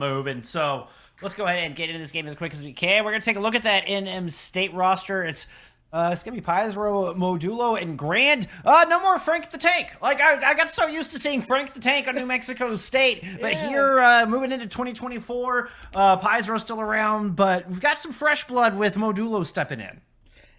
moving. So let's go ahead and get into this game as quick as we can. We're going to take a look at that NM State roster. It's going to be Pizro, Modulo, and Grand. No more Frank the Tank. Like, I got so used to seeing Frank the Tank on New Mexico State. But here, moving into 2024, Pizro's still around. But we've got some fresh blood with Modulo stepping in.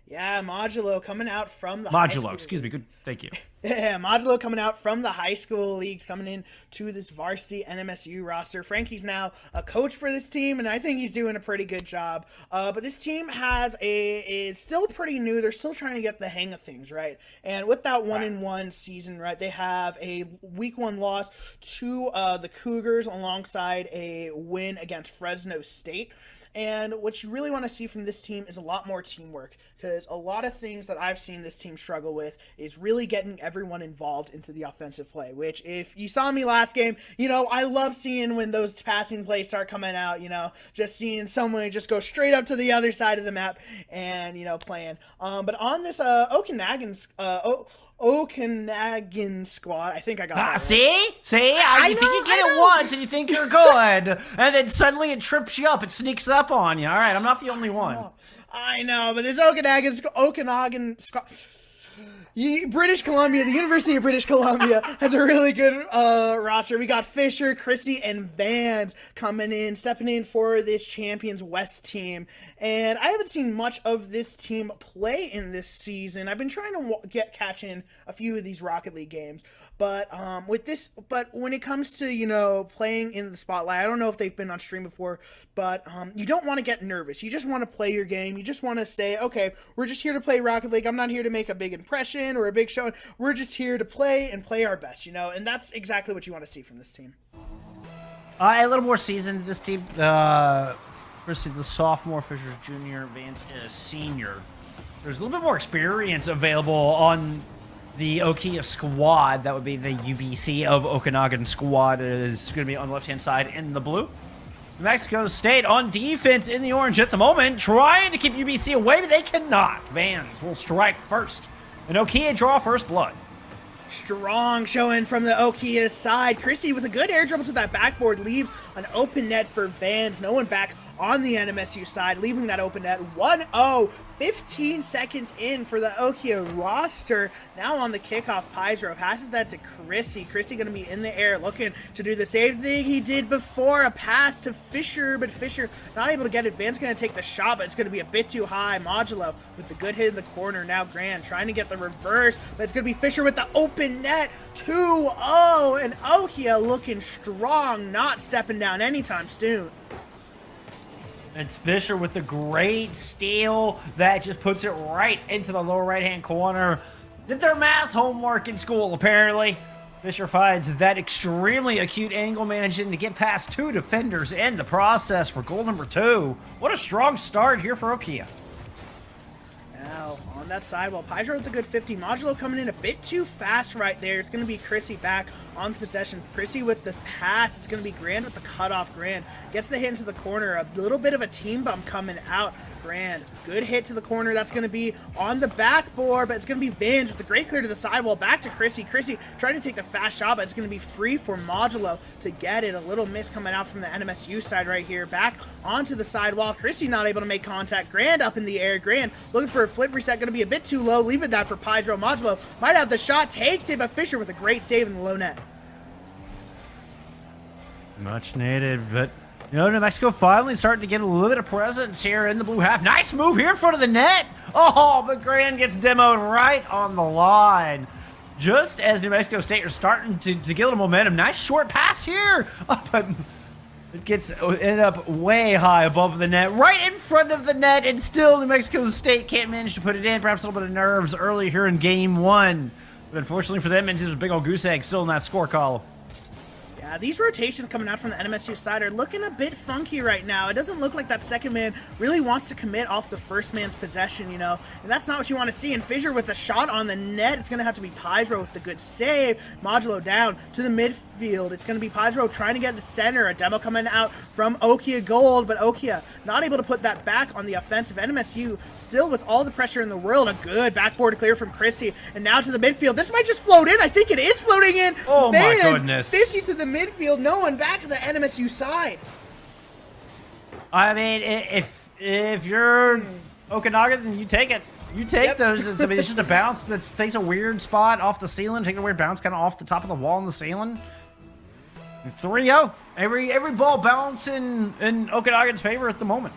Yeah, Modulo coming out from the high school. Excuse me. Good, thank you. Yeah, Modulo coming out from the high school leagues, coming in to this varsity NMSU roster. Frankie's now a coach for this team, and I think he's doing a pretty good job. But this team is still pretty new. They're still trying to get the hang of things, right? And with that 1-1 season, right, they have a week 1 loss to the Cougars alongside a win against Fresno State. And what you really want to see from this team is a lot more teamwork, because a lot of things that I've seen this team struggle with is really getting everyone involved into the offensive play, which if you saw me last game, you know, I love seeing when those passing plays start coming out, you know, just seeing someone just go straight up to the other side of the map and, you know, playing. But on this Okanagan squad. I think I got that right. See? You think you get it once and you think you're good, and then suddenly it trips you up. It sneaks up on you. All right, I'm not the only one. I know, but this Okanagan squad... British Columbia, the University of British Columbia has a really good roster. We got Fisher, Chrissy, and Vans coming in, stepping in for this Champions West team. And I haven't seen much of this team play in this season. I've been trying to catch in a few of these Rocket League games. But when it comes to, you know, playing in the spotlight, I don't know if they've been on stream before, but you don't want to get nervous. You just want to play your game. You just want to say, okay, we're just here to play Rocket League. I'm not here to make a big impression or a big show. We're just here to play and play our best, you know, and that's exactly what you want to see from this team. A little more seasoned, this team. First, the sophomore, Fisher's junior, Vance is senior. There's a little bit more experience available on the OKEA squad. That would be the UBC of Okanagan squad. Is going to be on the left-hand side in the blue. New Mexico State on defense in the orange at the moment, trying to keep UBC away, but they cannot. Vans will strike first. And OKEA draw first blood. Strong showing from the OKEA side. Chrissy with a good air dribble to that backboard leaves an open net for Vans. No one back on the NMSU side, leaving that open net. 1-0, 15 seconds in for the OKEA roster. Now on the kickoff, Pizro passes that to Chrissy. Chrissy going to be in the air looking to do the same thing he did before. A pass to Fisher, but Fisher not able to get it. Vans going to take the shot, but it's going to be a bit too high. Modulo with the good hit in the corner. Now Grand trying to get the reverse, but it's going to be Fisher with the open net. 2-0, and OKEA looking strong, not stepping down anytime soon. It's Fisher with a great steal that just puts it right into the lower right-hand corner. Did their math homework in school, apparently. Fisher finds that extremely acute angle, managing to get past 2 defenders in the process for goal number 2. What a strong start here for OKEA. Now, on that side, well, Pizro with a good 50. Modulo coming in a bit too fast right there. It's going to be Chrissy back on the possession. Chrissy with the pass. It's going to be Grand with the cutoff. Grand gets the hit into the corner. A little bit of a team bump coming out. Grand, good hit to the corner. That's going to be on the backboard, but it's going to be Vans with the great clear to the sidewall. Back to Chrissy. Chrissy trying to take the fast shot, but it's going to be free for Modulo to get it. A little miss coming out from the NMSU side right here. Back onto the sidewall. Chrissy not able to make contact. Grand up in the air. Grand looking for a flip reset. Going to be a bit too low. Leaving that for Pizro. Modulo might have the shot. Takes it, but Fisher with a great save in the low net. Much needed, but you know, New Mexico finally starting to get a little bit of presence here in the blue half. Nice move here in front of the net. Oh, but Grand gets demoed right on the line. Just as New Mexico State are starting to get a little momentum. Nice short pass here. Oh, but it ended up way high above the net, right in front of the net, and still New Mexico State can't manage to put it in. Perhaps a little bit of nerves early here in game 1. But unfortunately for them, it's a big old goose egg still in that score column. These rotations coming out from the NMSU side are looking a bit funky right now. It doesn't look like that second man really wants to commit off the first man's possession, you know, and that's not what you want to see. And Fisher with a shot on the net. It's going to have to be Pizro with the good save. Modulo down to the midfield. It's going to be Pizro trying to get the center. A demo coming out from OKEA Gold, but OKEA not able to put that back on the offensive. NMSU still with all the pressure in the world. A good backboard clear from Chrissy, and now to the midfield. This might just float in. I think it is floating in. Oh, my goodness. 50 to the midfield. No one back to the NMSU side. I mean, if you're Okanagan, then you take it. You take those. I mean, it's just a bounce that takes a weird spot off the ceiling, takes a weird bounce kind of off the top of the wall on the ceiling. 3-0. Every ball bouncing in Okanagan's favor at the moment.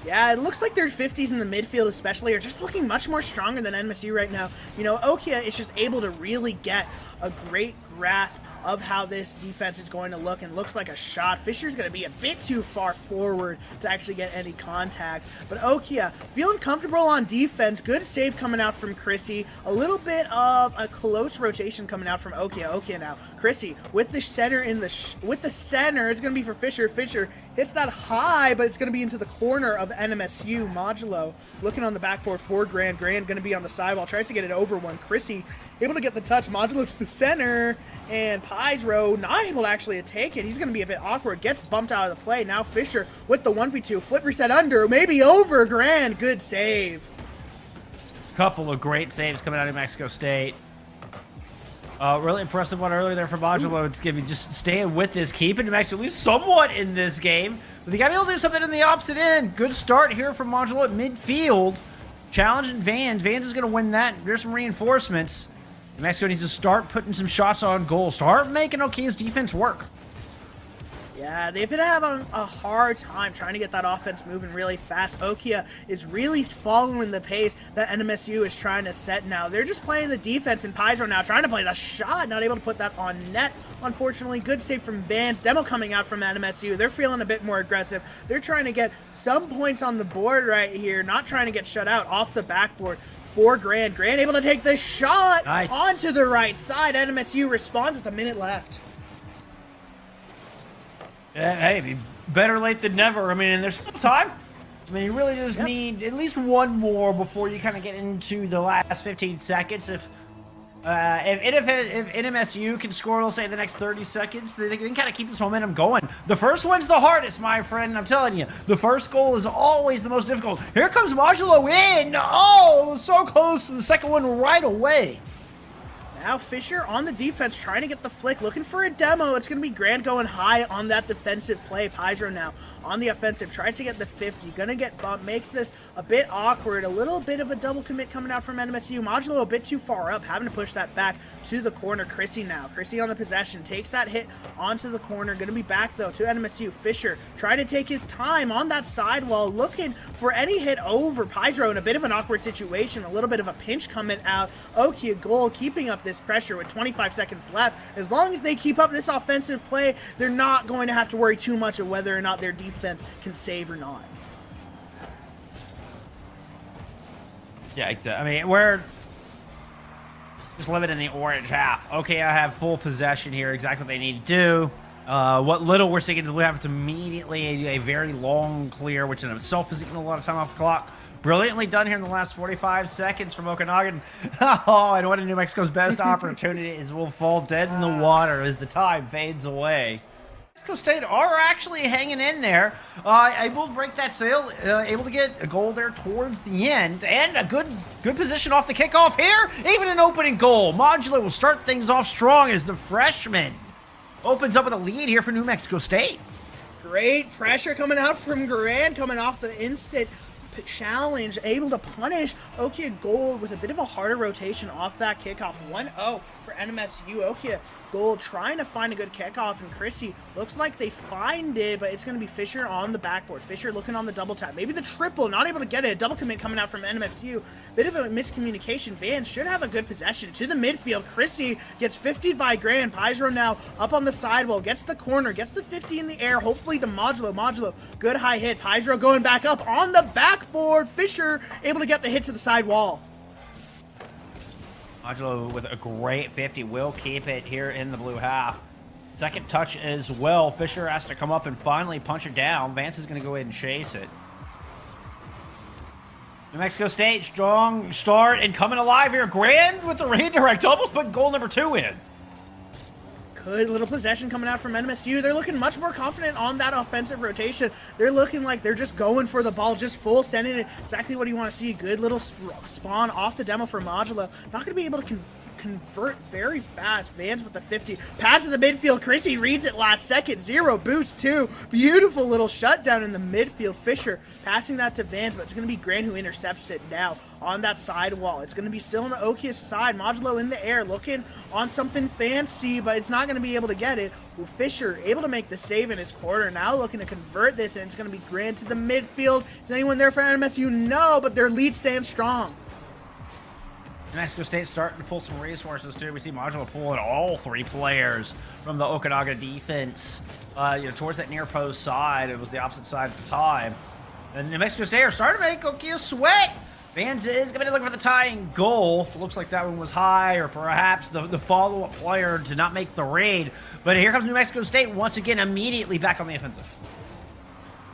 Yeah, it looks like their 50s in the midfield especially are just looking much more stronger than NMSU right now. You know, OKEA is just able to really get a great grasp of how this defense is going to look, and looks like a shot. Fisher's going to be a bit too far forward to actually get any contact. But OKEA feeling comfortable on defense. Good save coming out from Chrissy. A little bit of a close rotation coming out from OKEA. OKEA now. Chrissy with the center with the center. It's going to be for Fisher. Fisher hits that high, but it's going to be into the corner of NMSU. Modulo looking on the backboard for Grand. Grand going to be on the sidewall. Tries to get it over one. Chrissy able to get the touch. Modulo to the center. And Pydro not able to actually take it. He's going to be a bit awkward. Gets bumped out of the play. Now Fisher with the 1v2. Flip reset under. Maybe over. Grand. Good save. Couple of great saves coming out of New Mexico State. Really impressive one earlier there for Modulo. It's going to be just staying with this, keeping New Mexico at least somewhat in this game. But they got to be able to do something in the opposite end. Good start here from Modulo at midfield. Challenging Vans. Vans is going to win that. There's some reinforcements. New Mexico needs to start putting some shots on goal. Start making OKEA's defense work. Yeah, they've been having a hard time trying to get that offense moving really fast. OKEA is really following the pace that NMSU is trying to set now. They're just playing the defense, and Pydro now trying to play the shot, not able to put that on net. Unfortunately, good save from Vance. Demo coming out from NMSU. They're feeling a bit more aggressive. They're trying to get some points on the board right here, not trying to get shut out off the backboard. For Grand. Grand able to take the shot onto the right side. NMSU responds with a minute left. Yeah, hey, better late than never. I mean, there's still time. I mean, you really just need at least one more before you kind of get into the last 15 seconds. If NMSU can score, let's say, the next 30 seconds, they can kind of keep this momentum going. The first one's the hardest, my friend. I'm telling you. The first goal is always the most difficult. Here comes Modulo in. Oh, so close to the second one right away. Now Fisher on the defense, trying to get the flick, looking for a demo. It's going to be Grand going high on that defensive play. Pydro now on the offensive, tries to get the 50, going to get bumped, makes this a bit awkward. A little bit of a double commit coming out from NMSU. Modulo a bit too far up, having to push that back to the corner. Chrissy now. Chrissy on the possession, takes that hit onto the corner. Going to be back, though, to NMSU. Fisher trying to take his time on that sidewall, looking for any hit over. Pydro in a bit of an awkward situation, a little bit of a pinch coming out. OKEA goal, keeping up this pressure with 25 seconds left. As long as they keep up this offensive play, they're not going to have to worry too much of whether or not their defense can save or not. Yeah, exactly. I mean, we're just living in the orange half. Okay, I have full possession here, exactly what they need to do. What little we're seeing is we have to immediately a very long clear, which in itself is eating a lot of time off the clock. Brilliantly done here in the last 45 seconds from Okanagan. Oh, and one of New Mexico's best opportunities will fall dead in the water as the time fades away. Mexico State are actually hanging in there, able to break that sail, able to get a goal there towards the end, and a good position off the kickoff here. Even an opening goal. Modulo will start things off strong as the freshman opens up with a lead here for New Mexico State. Great pressure coming out from Grand, coming off the instant challenge, able to punish OKEA Gold with a bit of a harder rotation off that kickoff. 1-0 for NMSU. OKEA Gold trying to find a good kickoff, and Chrissy looks like they find it, but it's going to be Fisher on the backboard. Fisher looking on the double tap, maybe the triple, not able to get it. A double commit coming out from NMSU. Bit of a miscommunication. Vans should have a good possession to the midfield. Chrissy gets 50'd by Grand. Pydro now up on the sidewall, gets the corner, gets the 50 in the air, hopefully to Modulo. Modulo, good high hit. Pydro going back up on the backboard. Fisher able to get the hit to the side wall. Modulo with a great 50 will keep it here in the blue half. Second touch as well. Fisher has to come up and finally punch it down. Vance is going to go ahead and chase it. New Mexico State, strong start and coming alive here. Grand with the redirect, almost put goal number 2 in. Good little possession coming out from NMSU. They're looking much more confident on that offensive rotation. They're looking like they're just going for the ball, just full sending it. Exactly what you want to see. Good little spawn off the demo for Modulo. Not going to be able to convert very fast. Vans with the 50. Pass to the midfield. Chrissy reads it last second. 0 boost too. Beautiful little shutdown in the midfield. Fisher passing that to Vans, but it's going to be Grant who intercepts it now on that side wall. It's going to be still on the OKEA side. Modulo in the air looking on something fancy, but it's not going to be able to get it. Well, Fisher able to make the save in his corner. Now looking to convert this, and it's going to be Grant to the midfield. Is anyone there for NMSU? No, but their lead stands strong. New Mexico State starting to pull some resources too. We see Modulo pulling all 3 players from the Okanagan defense, towards that near post side. It was the opposite side at the time. And New Mexico State are starting to make OKEA sweat. Vans is going to look for the tying goal. Looks like that one was high, or perhaps the follow-up player did not make the raid. But here comes New Mexico State once again, immediately back on the offensive.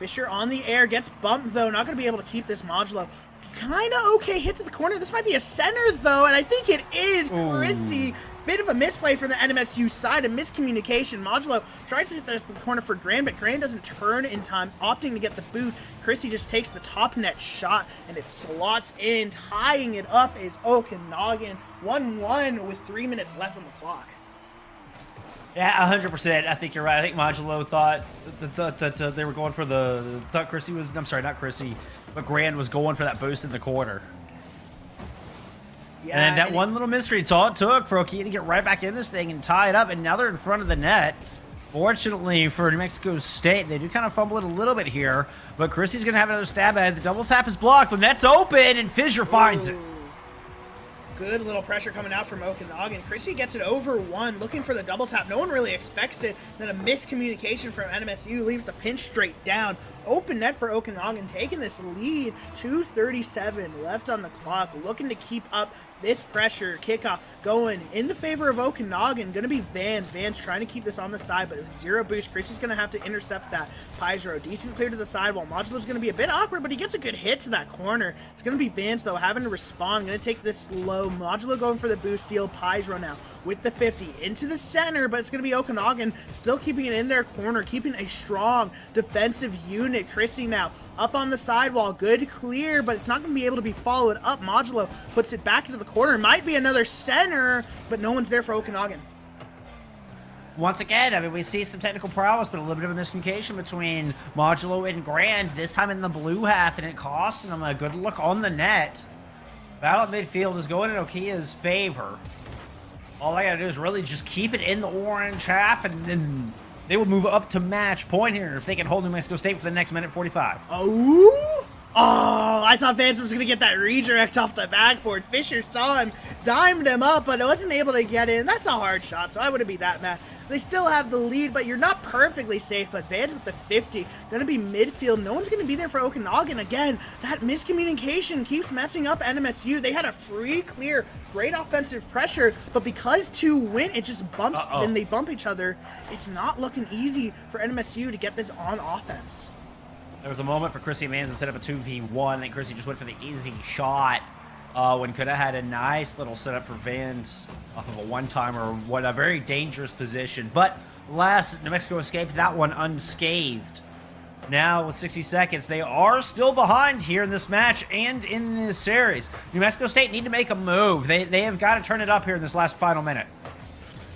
Fisher on the air, gets bumped though. Not going to be able to keep this Modulo. Kind of okay hit to the corner. This might be a center though, and I think it is. Chrissy, bit of a misplay from the NMSU side, a miscommunication. Modulo tries to hit the corner for Grand, but Grand doesn't turn in time, opting to get the boost. Chrissy just takes the top net shot, and it slots in. Tying it up is Okanagan. 1-1 with 3 minutes left on the clock. Yeah, 100%. I think you're right. I think Modulo thought that they were going for thought Chrissy was, I'm sorry, not Chrissy, but Grand was going for that boost in the corner. Yeah, and that one little mystery, it's all it took for OKEA to get right back in this thing and tie it up, and now they're in front of the net. Fortunately for New Mexico State, they do kind of fumble it a little bit here, but Chrissy's going to have another stab at it. The double tap is blocked, the net's open, and Fisher finds it. Good little pressure coming out from Okanagan. Chrissy gets it over 1, looking for the double tap. No one really expects it. Then a miscommunication from NMSU leaves the pinch straight down. Open net for Okanagan, taking this lead. 2:37 left on the clock, looking to keep up this pressure. Kickoff going in the favor of Okanagan. Going to be Vans. Vans trying to keep this on the side, but it was 0 boost. Chrissy's going to have to intercept that. Pizro, decent clear to the sidewall. Modulo's going to be a bit awkward, but he gets a good hit to that corner. It's going to be Vans, though, having to respond. Going to take this slow. Modulo going for the boost steal. Pizro now with the 50 into the center, but it's going to be Okanagan still keeping it in their corner, keeping a strong defensive unit. Chrissy now up on the sidewall. Good clear, but it's not going to be able to be followed up. Modulo puts it back into the corner. Might be another center, but no one's there for Okanagan. Once again, I mean, we see some technical prowess, but a little bit of a miscommunication between Modulo and Grand, this time in the blue half, and it costs them a good look on the net. Battle at midfield is going in OKEA's favor. All I gotta do is really just keep it in the orange half, and then they will move up to match point here if they can hold New Mexico State for the next minute 45. Oh, I thought Vance was going to get that redirect off the backboard. Fisher saw him, dimed him up, but wasn't able to get in. That's a hard shot, so I wouldn't be that mad. They still have the lead, but you're not perfectly safe. But Vance with the 50, going to be midfield. No one's going to be there for Okanagan. Again, that miscommunication keeps messing up NMSU. They had a free clear, great offensive pressure, but because 2 win, it just bumps and they bump each other. It's not looking easy for NMSU to get this on offense. There was a moment for Chrissy Mans to set up a 2v1, and Chrissy just went for the easy shot when could have had a nice little setup for Vans off of a one-timer. What a very dangerous position. But alas, New Mexico escaped that one unscathed. Now, with 60 seconds, they are still behind here in this match and in this series. New Mexico State need to make a move. They have got to turn it up here in this last final minute.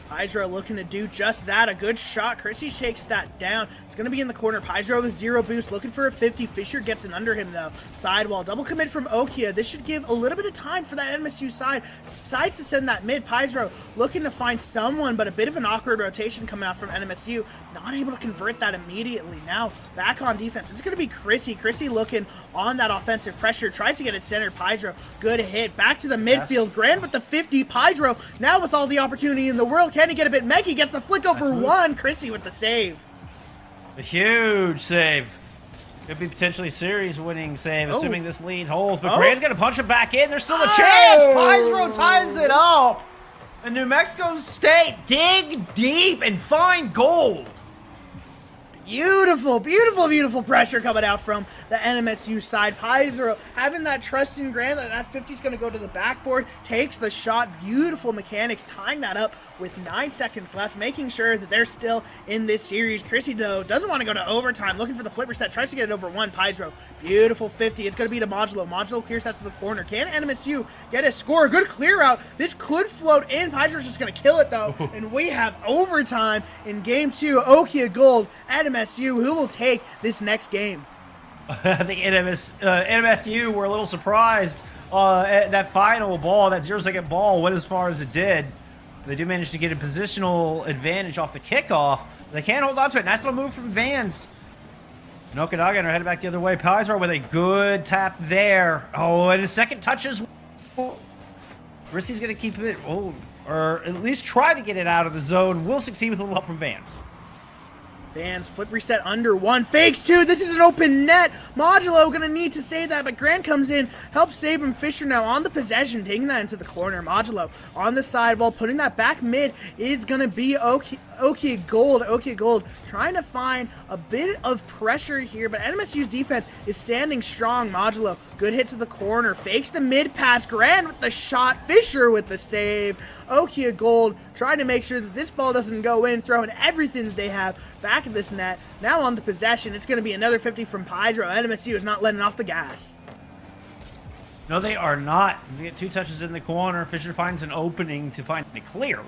Pizro looking to do just that. A good shot. Chrissy shakes that down. It's going to be in the corner. Pizro with 0 boost. Looking for a 50. Fisher gets it under him, though. Sidewall. Double commit from OKEA. This should give a little bit of time for that NMSU side. Decides to send that mid. Pizro looking to find someone, but a bit of an awkward rotation coming out from NMSU. Not able to convert that immediately. Now, back on defense. It's going to be Chrissy. Chrissy looking on that offensive pressure. Tries to get it centered. Pizro, good hit. Back to the midfield. Yes. Grand with the 50. Pizro now with all the opportunity in the world. Can he get a bit? Meggy gets the flick over 1. Chrissy with the save. A huge save. Could be potentially series-winning save, assuming this lead holds. But Grant's going to punch it back in. There's still a chance. Pizro ties it up. And New Mexico State dig deep and find gold. Beautiful, beautiful, beautiful pressure coming out from the NMSU side. Pizarro having that trust in Grant that 50 is going to go to the backboard, takes the shot. Beautiful mechanics, tying that up with 9 seconds left, making sure that they're still in this series. Chrissy, though, doesn't want to go to overtime, looking for the flipper set, tries to get it over one. Pizarro, beautiful 50. It's going to be to Modulo. Modulo clears that to the corner. Can NMSU get a score? Good clear out. This could float in. Pizarro's just going to kill it, though, and we have overtime in game 2. OKEA Gold, NMSU, who will take this next game? I think NMSU were a little surprised at that final ball. That 0-second ball went as far as it did. They do manage to get a positional advantage off the kickoff. They can't hold on to it. Nice little move from Vans. And Okanagan are headed back the other way. Pizarro with a good tap there. Oh, and a second touch as well. Rissy's going to keep it, or at least try to get it out of the zone. Will succeed with a little help from Vans. Vans flip reset under one, fakes two. This is an open net. Modulo gonna need to save that, but Grant comes in, helps save him. Fisher now on the possession, taking that into the corner. Modulo on the sidewall, putting that back mid. Is gonna be OKEA Gold. OKEA Gold trying to find a bit of pressure here, but NMSU's defense is standing strong. Modulo, good hit to the corner, fakes the mid pass. Grant with the shot, Fisher with the save. OKEA Gold trying to make sure that this ball doesn't go in, throwing everything that they have back in this net. Now on the possession, it's going to be another 50 from Pizarro. NMSU is not letting off the gas. No, they are not. They get two touches in the corner. Fisher finds an opening to find it clear.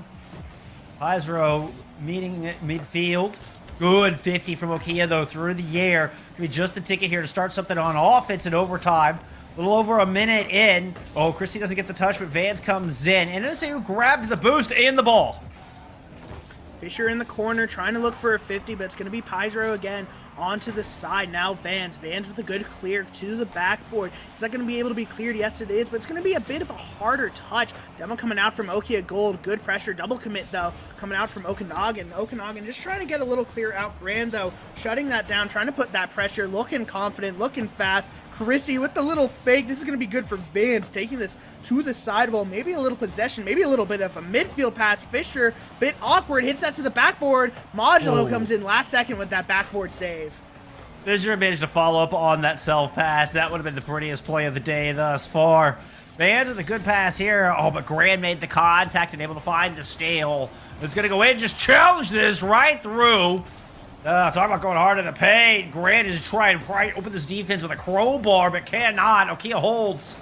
Pizarro meeting at midfield. Good 50 from OKEA, though, through the air. Could be just the ticket here to start something on offense in overtime. A little over a minute in. Oh, Christie doesn't get the touch, but Vans comes in. And NMSU grabbed the boost and the ball. Fisher in the corner, trying to look for a 50, but it's going to be Pizarro again onto the side. Now Vans with a good clear to the backboard. He's not going to be able to be cleared. Yes, it is, but it's going to be a bit of a harder touch. Demo coming out from OKEA Gold. Good pressure. Double commit, though, coming out from Okanagan. Okanagan just trying to get a little clear out. Grand, though, shutting that down, trying to put that pressure, looking confident, looking fast. Chrissy with the little fake. This is going to be good for Vans, taking this to the sidewall. Maybe a little possession, maybe a little bit of a midfield pass. Fisher, bit awkward, hits that to the backboard. Modulo comes in last second with that backboard save. Fisher managed to follow up on that self-pass. That would have been the prettiest play of the day thus far. Vans with a good pass here. Oh, but Grand made the contact and able to find the steal. It's going to go in, just challenge this right through. Talk about going hard in the paint. Grant is trying to open this defense with a crowbar, but cannot. OKEA holds.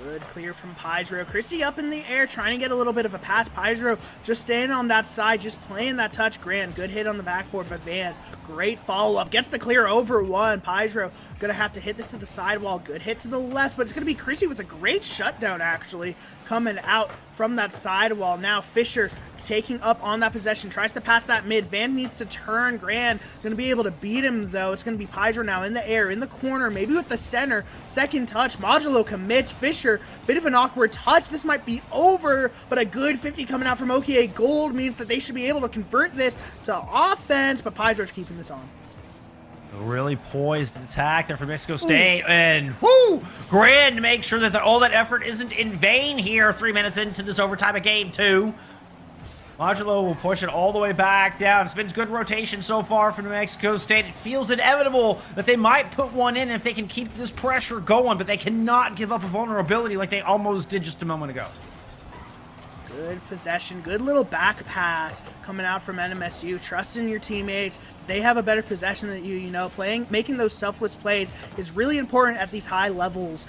Good clear from Pizarro. Christie up in the air, trying to get a little bit of a pass. Pizarro just staying on that side, just playing that touch. Grant, good hit on the backboard, but Vans, great follow-up. Gets the clear over one. Pizarro going to have to hit this to the sidewall. Good hit to the left, but it's going to be Christie with a great shutdown, actually, coming out from that sidewall. Now Fisher taking up on that possession, tries to pass that mid. Van needs to turn. Grand going to be able to beat him, though. It's going to be Pizarro now in the air, in the corner, maybe with the center. Second touch. Modulo commits. Fisher, bit of an awkward touch. This might be over, but a good 50 coming out from OKEA Gold means that they should be able to convert this to offense, but Pizarro's keeping this on. A really poised attack there for Mexico State. And whoo! Grand to make sure that all that effort isn't in vain here 3 minutes into this overtime of game 2. Modulo will push it all the way back down. It's been good rotation so far from New Mexico State. It feels inevitable that they might put one in if they can keep this pressure going, but they cannot give up a vulnerability like they almost did just a moment ago. Good possession, good little back pass coming out from NMSU. Trust in your teammates. They have a better possession than you, making those selfless plays is really important at these high levels,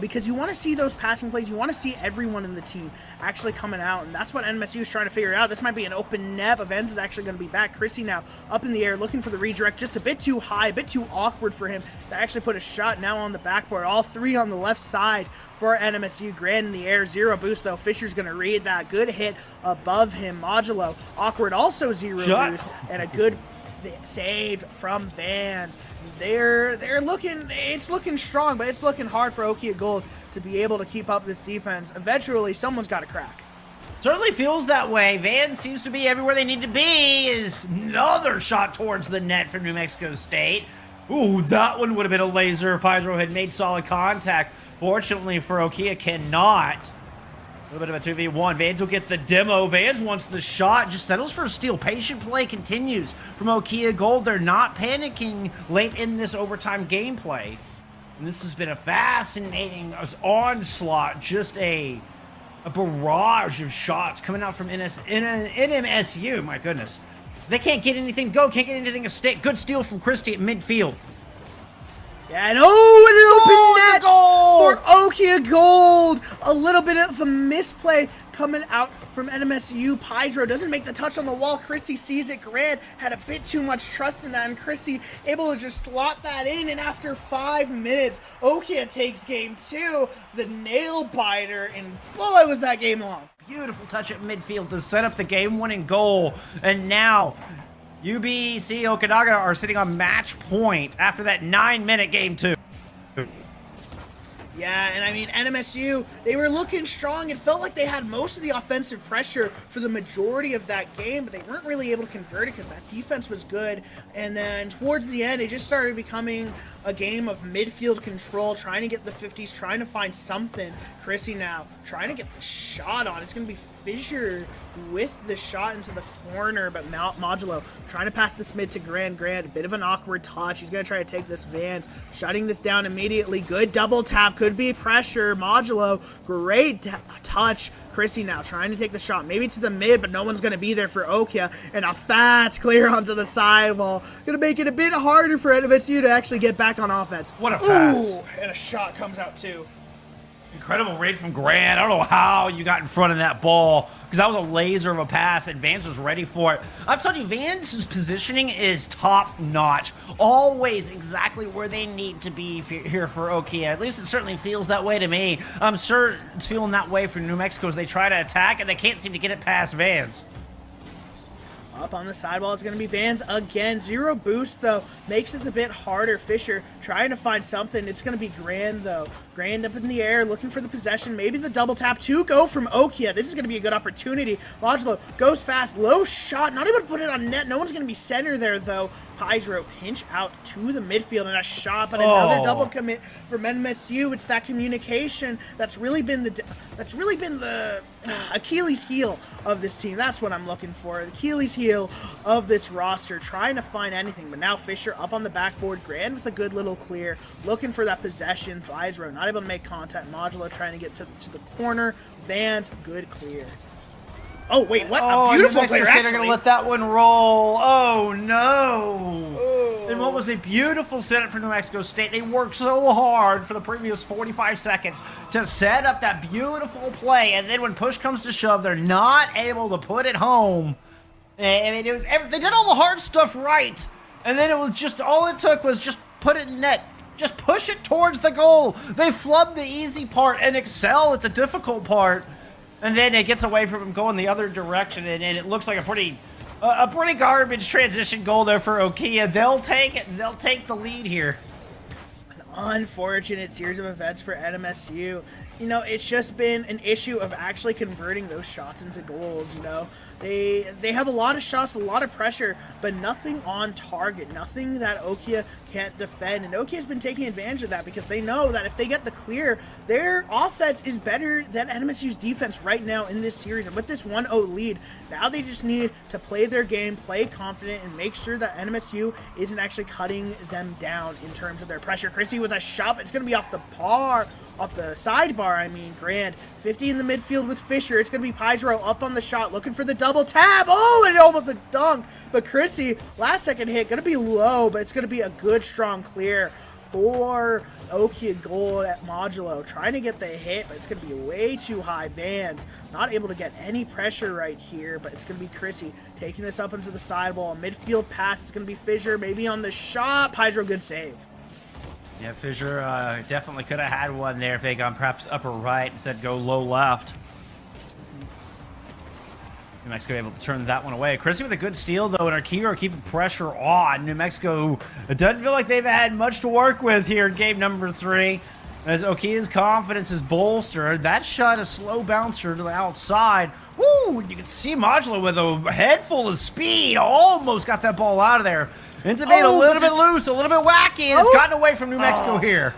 because you want to see those passing plays. You want to see everyone in the team actually coming out, and that's what NMSU is trying to figure out. This might be an open net, but Vance is actually going to be back. Chrissy now up in the air, looking for the redirect, just a bit too high, a bit too awkward for him to actually put a shot now on the backboard. All three on the left side for NMSU. Grand in the air, zero boost, though. Fisher's going to read that. Good hit above him. Modulo, awkward, also zero boost, and a good save from Vans. They're looking, it's looking strong, but it's looking hard for OKEA Gold to be able to keep up this defense. Eventually, someone's got to crack. Certainly feels that way. Vans seems to be everywhere they need to be. Is another shot towards the net from New Mexico State. Ooh, that one would have been a laser if Pizarro had made solid contact. Fortunately for OKEA, cannot. A little bit of a 2v1. Vans will get the demo. Vans wants the shot, just settles for a steal. Patient play continues from OKEA Gold. They're not panicking late in this overtime gameplay. And this has been a fascinating onslaught, just a barrage of shots coming out from NMSU. My goodness. They can't get anything go, can't get anything to stick. Good steal from Christie at midfield. Yeah, and an open net for OKEA Gold. A little bit of a misplay coming out from NMSU. Pyro doesn't make the touch on the wall. Chrissy sees it. Grant had a bit too much trust in that, and Chrissy able to just slot that in. And after 5 minutes, OKEA takes game 2. The nail biter, and boy, was that game long. Beautiful touch at midfield to set up the game-winning goal. And now UBC Okanagan are sitting on match point after that 9-minute game 2. Yeah, and I mean, NMSU, they were looking strong. It felt like they had most of the offensive pressure for the majority of that game, but they weren't really able to convert it because that defense was good. And then towards the end, it just started becoming a game of midfield control, trying to get the 50s, trying to find something. Chrissy now trying to get the shot on. It's going to be Fisher with the shot into the corner, but Modulo trying to pass this mid to Grant. A bit of an awkward touch. He's going to try to take this Vans, shutting this down immediately. Good double tap, could be pressure. Modulo, great touch. Chrissy now trying to take the shot, maybe to the mid, but no one's going to be there for OKEA. And a fast clear onto the sidewall. Going to make it a bit harder for NMSU to actually get back on offense. What a pass. Ooh, and a shot comes out too. Incredible read from Grant. I don't know how you got in front of that ball, because that was a laser of a pass, and Vans was ready for it. I'm telling you, Vans' positioning is top-notch. Always exactly where they need to be here for OKEA. At least it certainly feels that way to me. I'm sure it's feeling that way for New Mexico as they try to attack, and they can't seem to get it past Vans. Up on the sidewall, it's going to be Vans again. Zero boost, though, makes it a bit harder. Fisher trying to find something. It's going to be Grand, though. Grand up in the air, looking for the possession. Maybe the double tap to go from OKEA. This is going to be a good opportunity. Modulo goes fast. Low shot. Not able to put it on net. No one's going to be center there, though. Pyro pinch out to the midfield and a shot, but another double commit from NMSU. It's that communication that's really been the Achilles heel of this team. That's what I'm looking for. The Achilles heel of this roster, trying to find anything. But now Fisher up on the backboard. Grand with a good little clear, looking for that possession. Pyro not able to make contact. Modulo trying to get to the corner. Vans, good clear. Oh, wait, what? A beautiful clear, actually. They're going to let that one roll. Oh, no. Oh. And what was a beautiful setup for New Mexico State. They worked so hard for the previous 45 seconds to set up that beautiful play. And then when push comes to shove, they're not able to put it home. I mean, they did all the hard stuff right. And then it was just, all it took was just put it in net. Just push it towards the goal. They flubbed the easy part and excel at the difficult part. And then it gets away from him going the other direction, and it looks like a pretty garbage transition goal there for OKEA. They'll take it, and they'll take the lead here. An unfortunate series of events for NMSU. You know, it's just been an issue of actually converting those shots into goals, you know. They have a lot of shots, a lot of pressure, but nothing on target, nothing that OKEA can't defend. And OKEA's been taking advantage of that because they know that if they get the clear, their offense is better than NMSU's defense right now in this series. And with this 1-0 lead, now they just need to play their game, play confident, and make sure that NMSU isn't actually cutting them down in terms of their pressure. Christie with a shot, it's going to be off the sidebar, I mean. Grand 50 in the midfield with Fisher. It's going to be Pyro up on the shot, looking for the double tap. Oh, and almost a dunk. But Chrissy, last second hit, going to be low, but it's going to be a good, strong clear for OKEA Gold at Modulo. Trying to get the hit, but it's going to be way too high. Vans not able to get any pressure right here, but it's going to be Chrissy taking this up into the sidewall. A midfield pass. It's going to be Fisher, maybe on the shot. Pyro, good save. Yeah, Fisher definitely could have had one there if they gone perhaps upper right instead of go low left. New Mexico able to turn that one away. Chrissy with a good steal, though, and OKEA are keeping pressure on. New Mexico, it doesn't feel like they've had much to work with here in game number 3. As OKEA's confidence is bolstered. That shot, a slow bouncer to the outside. Woo! You can see Modulo with a head full of speed. Almost got that ball out of there. Into being a little bit loose, a little bit wacky, and it's gotten away from New Mexico here.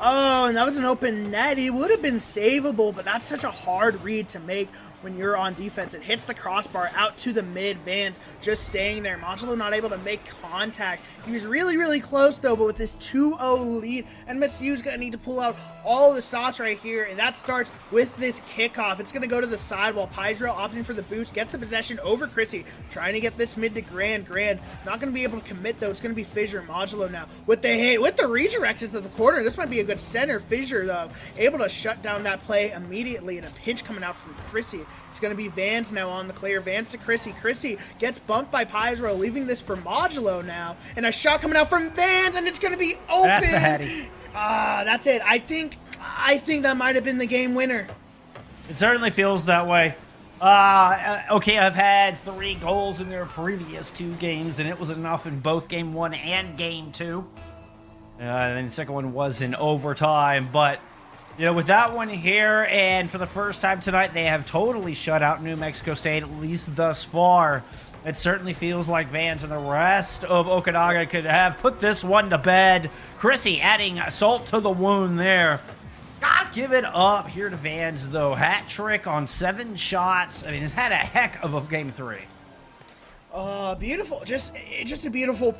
Oh, and that was an open net. He would have been savable, but that's such a hard read to make when you're on defense. It hits the crossbar out to the mid. Vans just staying there. Modulo not able to make contact. He was really, really close, though, but with this 2-0 lead, NMSU's going to need to pull out all the stops right here, and that starts with this kickoff. It's going to go to the sidewall. Pizarro opting for the boost, gets the possession over Chrissy, trying to get this mid to Grand. Grand not going to be able to commit, though. It's going to be Fissure. Modulo now with the hit, with the redirect into the corner. This might be a good center. Fissure, though, able to shut down that play immediately, and a pinch coming out from Chrissy. It's going to be Vans now on the clear. Vans to Chrissy. Chrissy gets bumped by Pizarro, leaving this for Modulo now. And a shot coming out from Vans, and it's going to be open. That's the Hattie. That's it. I think that might have been the game winner. It certainly feels that way. Okay, I've had 3 goals in their previous 2 games, and it was enough in both Game 1 and Game 2. And then the second one was in overtime, but you know, with that one here, and for the first time tonight, they have totally shut out New Mexico State, at least thus far. It certainly feels like Vans and the rest of Okanagan could have put this one to bed. Chrissy adding salt to the wound there. Gotta give it up here to Vans, though. Hat trick on 7 shots. I mean, he's had a heck of a Game 3. Beautiful. Just a beautiful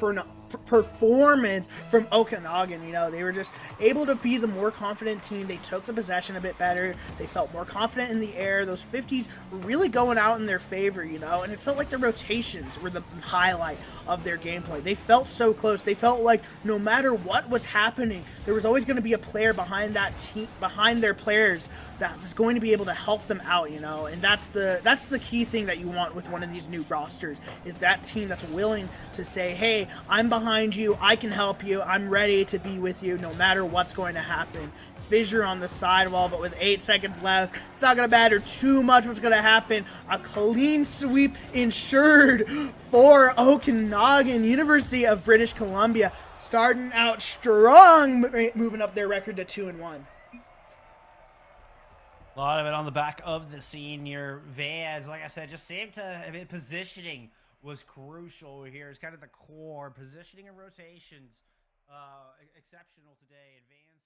performance from Okanagan. You know, they were just able to be the more confident team. They took the possession a bit better. They felt more confident in the air. Those 50s were really going out in their favor, you know, and it felt like the rotations were the highlight of their gameplay. They felt so close. They felt like no matter what was happening, there was always going to be a player behind that team, behind their players, that was going to be able to help them out, you know, and that's the key thing that you want with one of these new rosters, is that team that's willing to say, hey, I'm behind you, I can help you, I'm ready to be with you no matter what's going to happen. Fissure on the sidewall, but with 8 seconds left, it's not going to matter too much what's going to happen. A clean sweep ensured for Okanagan, University of British Columbia, starting out strong, moving up their record to 2-1. A lot of it on the back of the senior Vans. Like I said, just seemed to, I mean, positioning was crucial here. It's kind of the core. Positioning and rotations, exceptional today. Vans